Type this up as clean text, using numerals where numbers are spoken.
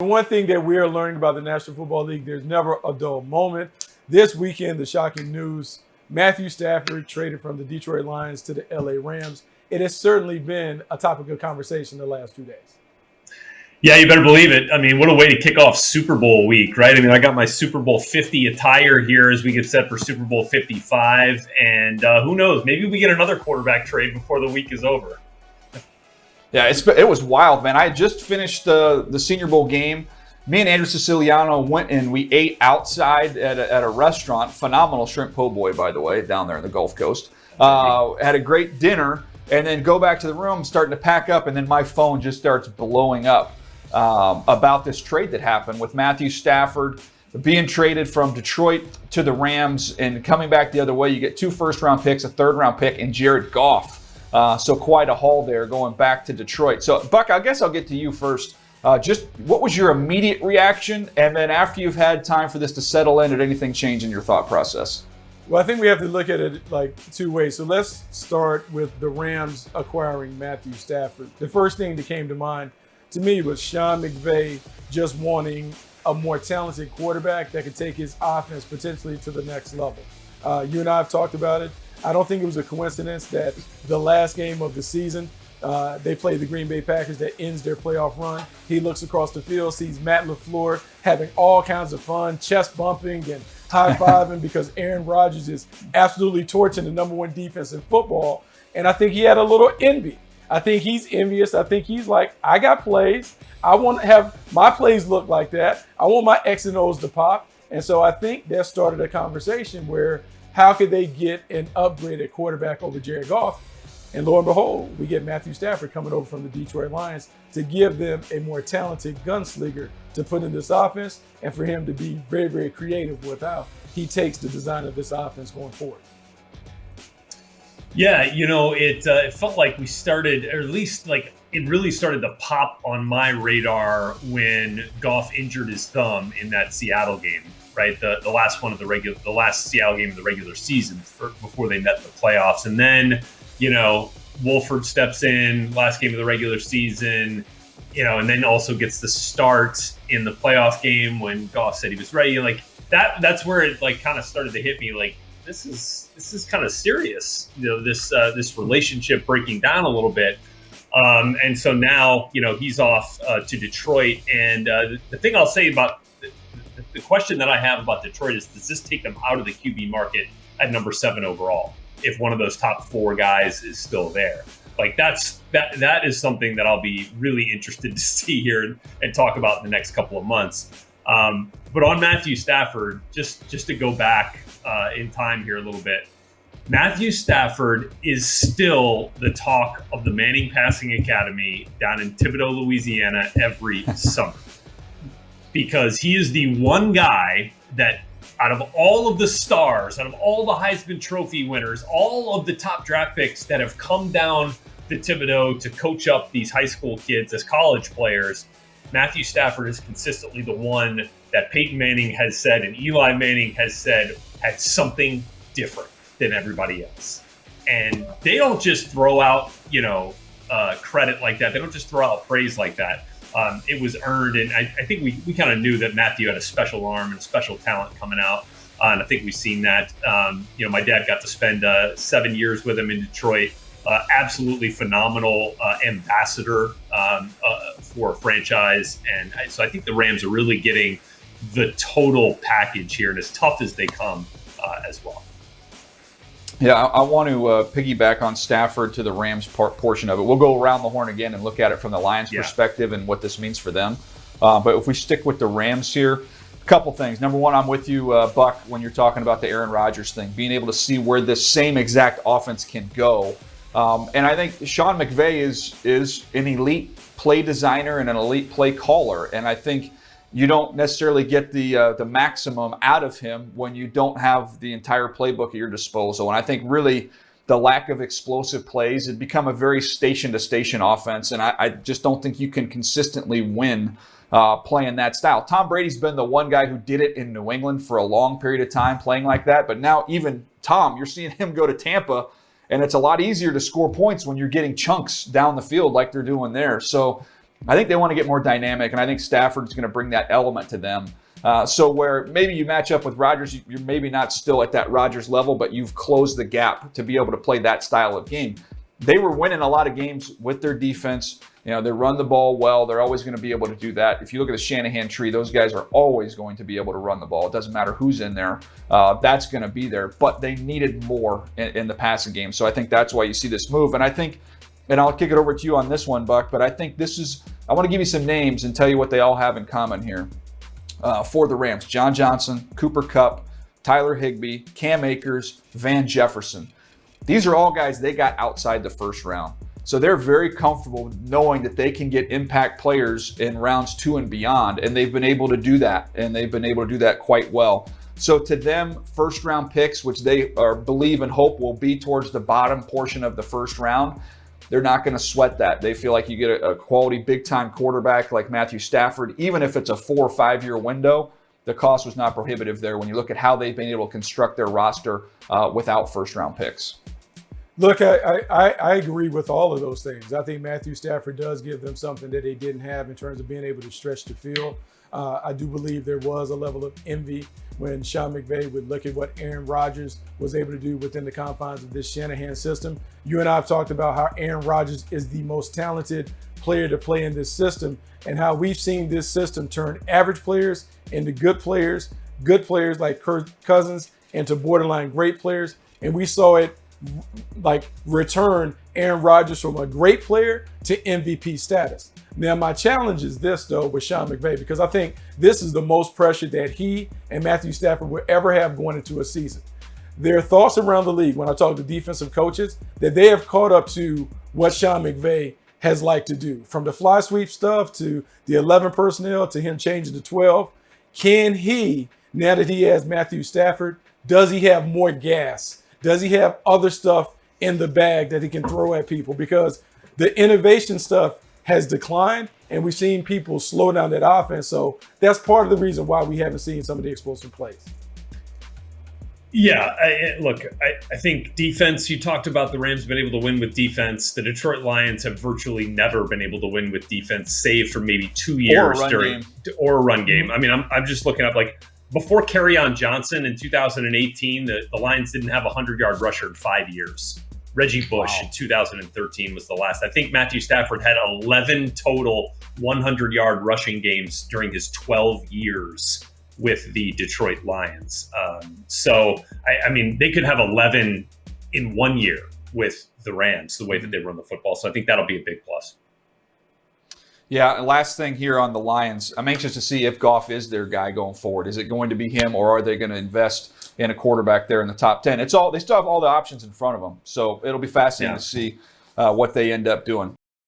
The one thing that we are learning about the National Football League, there's never a dull moment. This weekend, the shocking news, Matthew Stafford traded from the Detroit Lions to the LA Rams. It has certainly been a topic of conversation the last 2 days. Yeah, you better believe it. I mean, what a way to kick off Super Bowl week, right? I mean, I got my Super Bowl 50 attire here as we get set for Super Bowl 55. And who knows, maybe we get another quarterback trade before the week is over. Yeah, it was wild, man. I had just finished the Senior Bowl game. Me and Andrew Siciliano went and we ate outside at a restaurant. Phenomenal shrimp po' boy, by the way, down there in the Gulf Coast. Had a great dinner, and then go back to the room, starting to pack up, and then my phone just starts blowing up about this trade that happened with Matthew Stafford being traded from Detroit to the Rams, and coming back the other way, you get 2 first-round picks, a third-round pick, and Jared Goff. So quite a haul there going back to Detroit. So, Buck, I guess I'll get to you first. Just what was your immediate reaction? And then after you've had time for this to settle in, did anything change in your thought process? Well, I think we have to look at it like 2 ways. So let's start with the Rams acquiring Matthew Stafford. The first thing that came to mind to me was Sean McVay just wanting a more talented quarterback that could take his offense potentially to the next level. You and I have talked about it. I don't think it was a coincidence that the last game of the season, they play the Green Bay Packers that ends their playoff run. He looks across the field, sees Matt LaFleur having all kinds of fun, chest bumping and high-fiving because Aaron Rodgers is absolutely torching the number 1 defense in football. And I think he had a little envy. I think he's envious. I think he's like, I got plays. I want to have my plays look like that. I want my X and O's to pop. And so I think that started a conversation where how could they get an upgraded quarterback over Jared Goff? And lo and behold, we get Matthew Stafford coming over from the Detroit Lions to give them a more talented gunslinger to put in this offense and for him to be very, very creative with how he takes the design of this offense going forward. Yeah, it felt like we started, or at least like it really started to pop on my radar when Goff injured his thumb in that Seattle game. Right, the last one of the last Seattle game of the regular season before they met the playoffs, and then Wolford steps in last game of the regular season, and then also gets the start in the playoff game when Goff said he was ready. Like that's where it like kind of started to hit me. Like this is kind of serious. This relationship breaking down a little bit. And so now he's off to Detroit, and the thing I'll say about the question that I have about Detroit is, does this take them out of the QB market at number 7 overall if one of those top 4 guys is still there? Like that is something that I'll be really interested to see here and talk about in the next couple of months. But on Matthew Stafford, just to go back in time here a little bit, Matthew Stafford is still the talk of the Manning Passing Academy down in Thibodaux, Louisiana every summer. Because he is the one guy that out of all of the stars, out of all the Heisman Trophy winners, all of the top draft picks that have come down to Thibodaux to coach up these high school kids as college players, Matthew Stafford is consistently the one that Peyton Manning has said and Eli Manning has said had something different than everybody else. And they don't just throw out, credit like that. They don't just throw out praise like that. It was earned, and I think we kind of knew that Matthew had a special arm and special talent coming out, and I think we've seen that. My dad got to spend 7 years with him in Detroit. Absolutely phenomenal ambassador for a franchise, and so I think the Rams are really getting the total package here, and as tough as they come as well. Yeah, I want to piggyback on Stafford to the Rams portion of it. We'll go around the horn again and look at it from the Lions' perspective and what this means for them. But if we stick with the Rams here, a couple things. Number one, I'm with you, Buck, when you're talking about the Aaron Rodgers thing, being able to see where this same exact offense can go. And I think Sean McVay is an elite play designer and an elite play caller. And I think you don't necessarily get the maximum out of him when you don't have the entire playbook at your disposal. And I think really the lack of explosive plays had become a very station-to-station offense, and I just don't think you can consistently win playing that style. Tom Brady's been the one guy who did it in New England for a long period of time playing like that, but now even Tom, you're seeing him go to Tampa, and it's a lot easier to score points when you're getting chunks down the field like they're doing there. So I think they want to get more dynamic, and I think Stafford's going to bring that element to them. So where maybe you match up with Rodgers, you're maybe not still at that Rodgers level, but you've closed the gap to be able to play that style of game. They were winning a lot of games with their defense. You know, they run the ball well. They're always going to be able to do that. If you look at the Shanahan tree, those guys are always going to be able to run the ball. It doesn't matter who's in there. That's going to be there. But they needed more in the passing game. So I think that's why you see this move. And I think, and I'll kick it over to you on this one, Buck, but I think this is, I want to give you some names and tell you what they all have in common here. For the Rams, John Johnson, Cooper Kupp, Tyler Higbee, Cam Akers, Van Jefferson. These are all guys they got outside the first round. So they're very comfortable knowing that they can get impact players in rounds 2 and beyond, and they've been able to do that, and they've been able to do that quite well. So to them, first round picks, which they believe and hope will be towards the bottom portion of the first round, they're not going to sweat that. They feel like you get a quality big-time quarterback like Matthew Stafford, even if it's a 4 or 5 year window, the cost was not prohibitive there when you look at how they've been able to construct their roster without first-round picks. Look, I agree with all of those things. I think Matthew Stafford does give them something that they didn't have in terms of being able to stretch the field. I do believe there was a level of envy when Sean McVay would look at what Aaron Rodgers was able to do within the confines of this Shanahan system. You and I have talked about how Aaron Rodgers is the most talented player to play in this system, and how we've seen this system turn average players into good players like Kirk Cousins into borderline great players. And we saw it like return Aaron Rodgers from a great player to MVP status. Now, my challenge is this, though, with Sean McVay, because I think this is the most pressure that he and Matthew Stafford will ever have going into a season. There are thoughts around the league, when I talk to defensive coaches, that they have caught up to what Sean McVay has liked to do, from the fly sweep stuff to the 11 personnel to him changing to 12. Can he, now that he has Matthew Stafford, does he have more gas? Does he have other stuff in the bag that he can throw at people? Because the innovation stuff has declined, and we've seen people slow down that offense. So that's part of the reason why we haven't seen some of the explosive plays. Yeah, I think defense, you talked about the Rams been able to win with defense. The Detroit Lions have virtually never been able to win with defense, save for maybe 2 years or a run game. I mean, I'm just looking up, like, before Kerryon Johnson in 2018, the Lions didn't have a 100-yard rusher in 5 years. Reggie Bush in 2013 was the last. I think Matthew Stafford had 11 total 100-yard rushing games during his 12 years with the Detroit Lions. So, I mean, they could have 11 in 1 year with the Rams, the way that they run the football. So I think that'll be a big plus. Yeah, and last thing here on the Lions, I'm anxious to see if Goff is their guy going forward. Is it going to be him, or are they going to invest in a quarterback there in the top 10? They still have all the options in front of them. So it'll be fascinating to see what they end up doing.